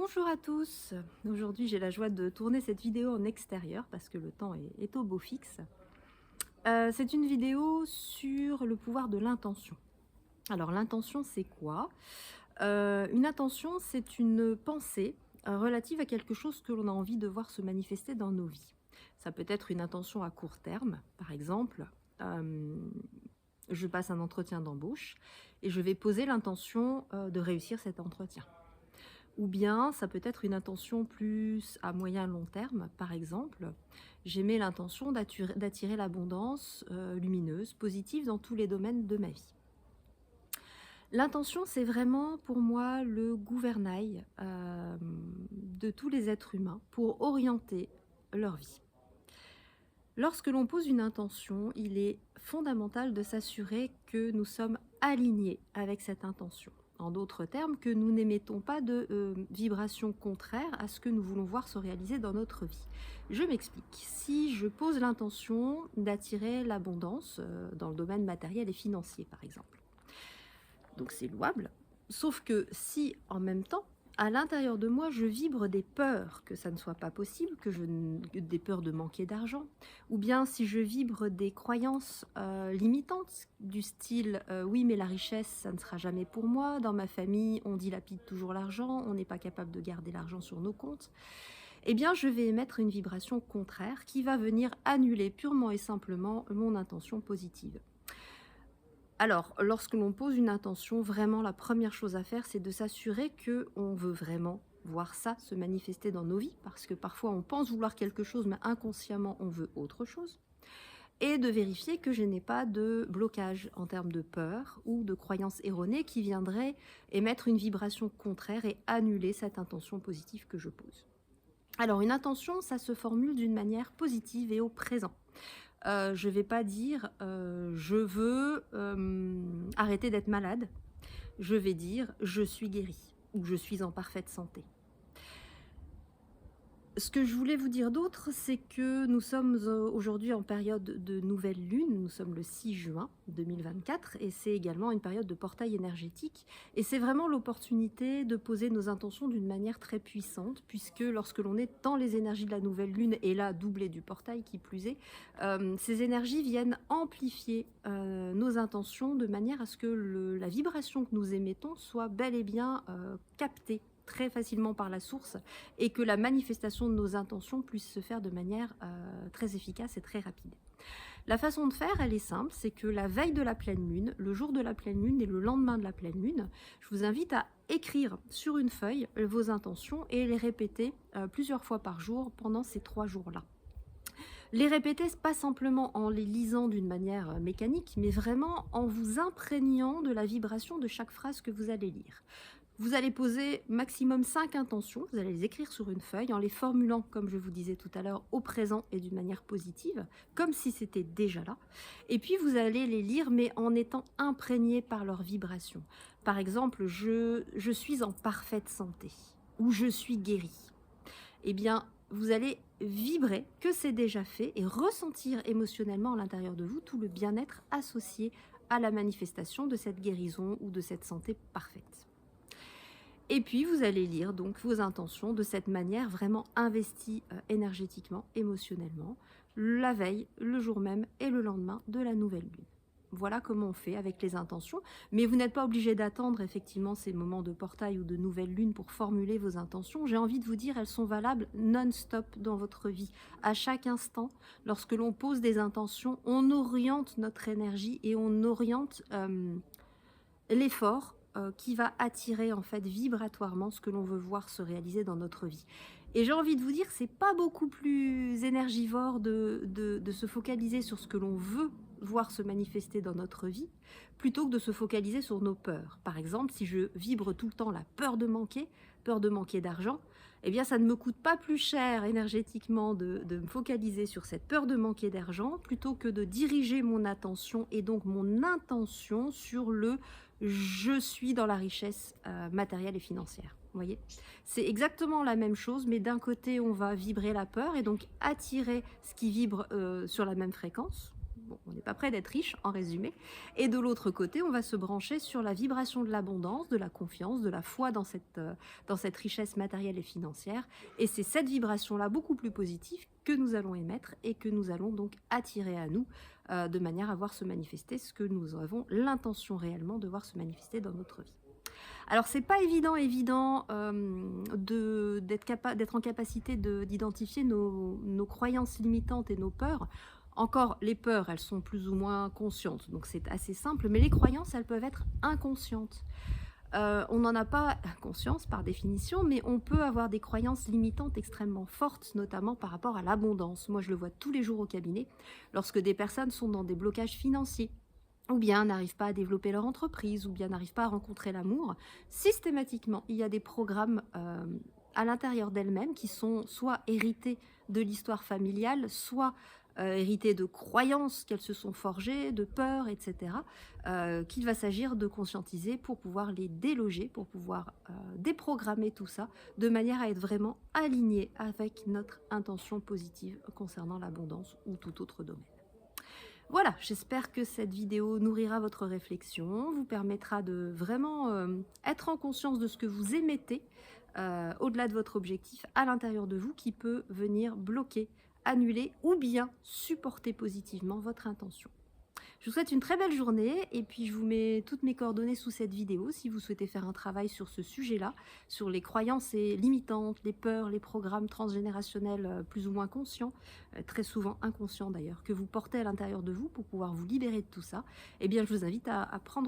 Bonjour à tous. Aujourd'hui, j'ai la joie de tourner cette vidéo en extérieur parce que le temps est au beau fixe. C'est une vidéo sur le pouvoir de l'intention. Alors, l'intention, c'est quoi? Une intention, c'est une pensée relative à quelque chose que l'on a envie de voir se manifester dans nos vies. Ça peut être une intention à court terme, par exemple. euh, je passe un entretien d'embauche et je vais poser l'intention de réussir cet entretien. Ou bien ça peut être une intention plus à moyen long terme, par exemple, j'émets l'intention d'attirer l'abondance lumineuse, positive dans tous les domaines de ma vie. L'intention, c'est vraiment pour moi le gouvernail de tous les êtres humains pour orienter leur vie. Lorsque l'on pose une intention, il est fondamental de s'assurer que nous sommes alignés avec cette intention. En d'autres termes, que nous n'émettons pas de vibrations contraires à ce que nous voulons voir se réaliser dans notre vie. Je m'explique. Si je pose l'intention d'attirer l'abondance dans le domaine matériel et financier, par exemple, donc c'est louable, sauf que si en même temps, à l'intérieur de moi, je vibre des peurs que ça ne soit pas possible, des peurs de manquer d'argent, ou bien si je vibre des croyances limitantes du style oui mais la richesse ça ne sera jamais pour moi, dans ma famille on dilapide toujours l'argent, on n'est pas capable de garder l'argent sur nos comptes, eh bien je vais émettre une vibration contraire qui va venir annuler purement et simplement mon intention positive. Alors, lorsque l'on pose une intention, vraiment la première chose à faire, c'est de s'assurer qu'on veut vraiment voir ça se manifester dans nos vies, parce que parfois on pense vouloir quelque chose, mais inconsciemment on veut autre chose, et de vérifier que je n'ai pas de blocage en termes de peur ou de croyances erronées qui viendraient émettre une vibration contraire et annuler cette intention positive que je pose. Alors, une intention, ça se formule d'une manière positive et au présent. Je ne vais pas dire je veux arrêter d'être malade. Je vais dire je suis guérie ou je suis en parfaite santé. Ce que je voulais vous dire d'autre, c'est que nous sommes aujourd'hui en période de nouvelle lune, nous sommes le 6 juin 2024 et c'est également une période de portail énergétique et c'est vraiment l'opportunité de poser nos intentions d'une manière très puissante puisque lorsque l'on est dans les énergies de la nouvelle lune et là doublé du portail qui plus est, ces énergies viennent amplifier nos intentions de manière à ce que la vibration que nous émettons soit bel et bien captée très facilement par la source et que la manifestation de nos intentions puisse se faire de manière très efficace et très rapide. La façon de faire, elle est simple, c'est que la veille de la pleine lune, le jour de la pleine lune et le lendemain de la pleine lune, je vous invite à écrire sur une feuille vos intentions et les répéter plusieurs fois par jour pendant ces 3 jours-là. Les répéter, pas simplement en les lisant d'une manière mécanique, mais vraiment en vous imprégnant de la vibration de chaque phrase que vous allez lire. Vous allez poser maximum 5 intentions, vous allez les écrire sur une feuille en les formulant, comme je vous disais tout à l'heure, au présent et d'une manière positive, comme si c'était déjà là. Et puis vous allez les lire, mais en étant imprégné par leur vibration. Par exemple, je suis en parfaite santé ou je suis guérie. Eh bien, vous allez vibrer que c'est déjà fait et ressentir émotionnellement à l'intérieur de vous tout le bien-être associé à la manifestation de cette guérison ou de cette santé parfaite. Et puis, vous allez lire donc vos intentions de cette manière vraiment investie énergétiquement, émotionnellement, la veille, le jour même et le lendemain de la nouvelle lune. Voilà comment on fait avec les intentions, mais vous n'êtes pas obligé d'attendre effectivement ces moments de portail ou de nouvelle lune pour formuler vos intentions. J'ai envie de vous dire, elles sont valables non-stop dans votre vie. À chaque instant, lorsque l'on pose des intentions, on oriente notre énergie et on oriente l'effort qui va attirer en fait vibratoirement ce que l'on veut voir se réaliser dans notre vie. Et j'ai envie de vous dire, c'est pas beaucoup plus énergivore de se focaliser sur ce que l'on veut voir se manifester dans notre vie, plutôt que de se focaliser sur nos peurs. Par exemple, si je vibre tout le temps la peur de manquer d'argent, eh bien ça ne me coûte pas plus cher énergétiquement de me focaliser sur cette peur de manquer d'argent, plutôt que de diriger mon attention et donc mon intention sur le je suis dans la richesse matérielle et financière. Vous voyez, c'est exactement la même chose, mais d'un côté, on va vibrer la peur et donc attirer ce qui vibre sur la même fréquence, Bon, on n'est pas prêt d'être riche, en résumé. Et de l'autre côté, on va se brancher sur la vibration de l'abondance, de la confiance, de la foi dans cette richesse matérielle et financière. Et c'est cette vibration-là, beaucoup plus positive, que nous allons émettre et que nous allons donc attirer à nous de manière à voir se manifester ce que nous avons l'intention réellement de voir se manifester dans notre vie. Alors, c'est pas évident d'être en capacité d'identifier nos croyances limitantes et nos peurs. Encore, les peurs, elles sont plus ou moins conscientes, donc c'est assez simple, mais les croyances, elles peuvent être inconscientes. On n'en a pas conscience par définition, mais on peut avoir des croyances limitantes extrêmement fortes, notamment par rapport à l'abondance. Moi, je le vois tous les jours au cabinet, lorsque des personnes sont dans des blocages financiers, ou bien n'arrivent pas à développer leur entreprise, ou bien n'arrivent pas à rencontrer l'amour. Systématiquement, il y a des programmes à l'intérieur d'elles-mêmes qui sont soit hérités de l'histoire familiale, soit hérités de croyances qu'elles se sont forgées, de peurs, etc., qu'il va s'agir de conscientiser pour pouvoir les déloger, pour pouvoir déprogrammer tout ça, de manière à être vraiment aligné avec notre intention positive concernant l'abondance ou tout autre domaine. Voilà, j'espère que cette vidéo nourrira votre réflexion, vous permettra de vraiment être en conscience de ce que vous émettez au-delà de votre objectif à l'intérieur de vous qui peut venir bloquer, annuler ou bien supporter positivement votre intention. Je vous souhaite une très belle journée et puis je vous mets toutes mes coordonnées sous cette vidéo si vous souhaitez faire un travail sur ce sujet-là, sur les croyances limitantes, les peurs, les programmes transgénérationnels plus ou moins conscients, très souvent inconscients d'ailleurs, que vous portez à l'intérieur de vous pour pouvoir vous libérer de tout ça. Eh bien, je vous invite à prendre